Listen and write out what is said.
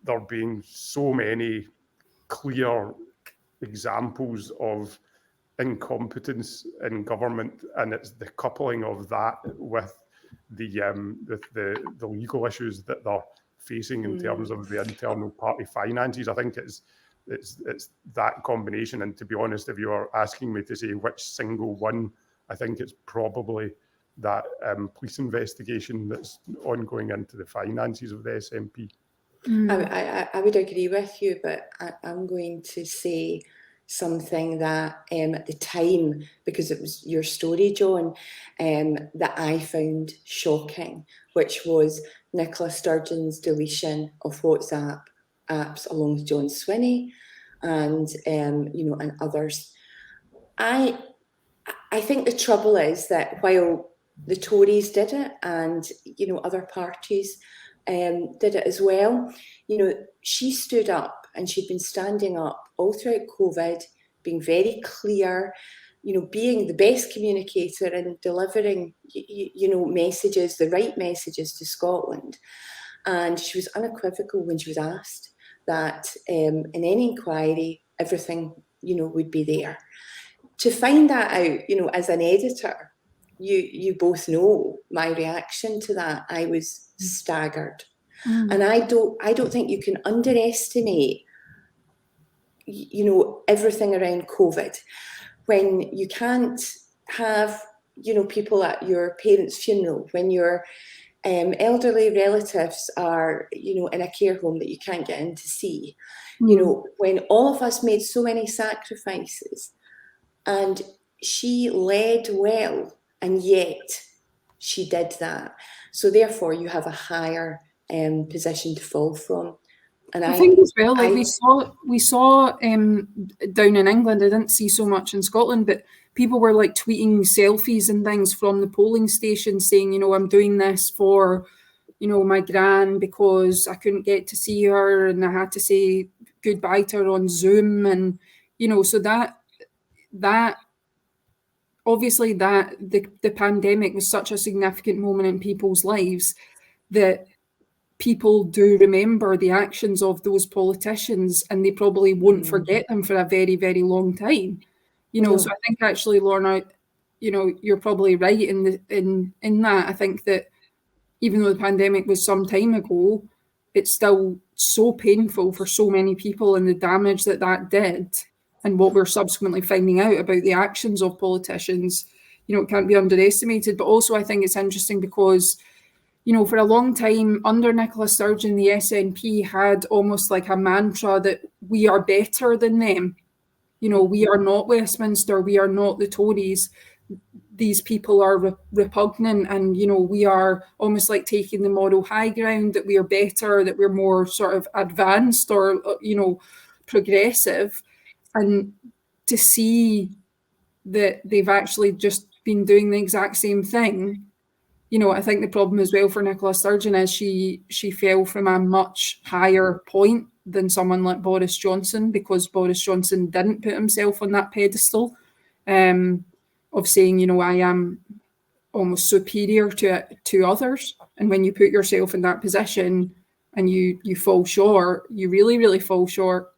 there being so many clear examples of incompetence in government, and it's the coupling of that with the legal issues that they're facing in terms of the internal party finances. I think it's that combination. And to be honest, if you are asking me to say which single one, I think it's probably that police investigation that's ongoing into the finances of the SNP. I would agree with you, but I'm going to say something that at the time, because it was your story, John, that I found shocking, which was Nicola Sturgeon's deletion of WhatsApp apps along with John Swinney and and others. I think the trouble is that while the Tories did it and other parties did it as well, she stood up, and she'd been standing up all throughout COVID, being very clear, being the best communicator and delivering messages, the right messages to Scotland. And she was unequivocal when she was asked that in any inquiry, everything would be there. To find that out, as an editor, you both know my reaction to that. I was staggered. And I don't think you can underestimate everything around COVID when you can't have people at your parents' funeral, when your elderly relatives are in a care home that you can't get in to see, when all of us made so many sacrifices. And she led well, and yet she did that. So therefore, you have a higher position to fall from. And I think as well, like we saw down in England. I didn't see so much in Scotland, but people were like tweeting selfies and things from the polling station, saying, I'm doing this for, my gran because I couldn't get to see her, and I had to say goodbye to her on Zoom, and so that obviously that the pandemic was such a significant moment in people's lives that people do remember the actions of those politicians, and they probably won't forget them for a very, very long time. So I think actually, Lorna, you're probably right in that. I think that even though the pandemic was some time ago, it's still so painful for so many people, and the damage that did, and what we're subsequently finding out about the actions of politicians, it can't be underestimated. But also I think it's interesting because for a long time under Nicola Sturgeon, the SNP had almost like a mantra that we are better than them. We are not Westminster, we are not the Tories. These people are repugnant, and, we are almost like taking the moral high ground, that we are better, that we're more sort of advanced or, progressive. And to see that they've actually just been doing the exact same thing, I think the problem as well for Nicola Sturgeon is she fell from a much higher point than someone like Boris Johnson, because Boris Johnson didn't put himself on that pedestal of saying, I am almost superior to others. And when you put yourself in that position and you fall short, you really, really fall short,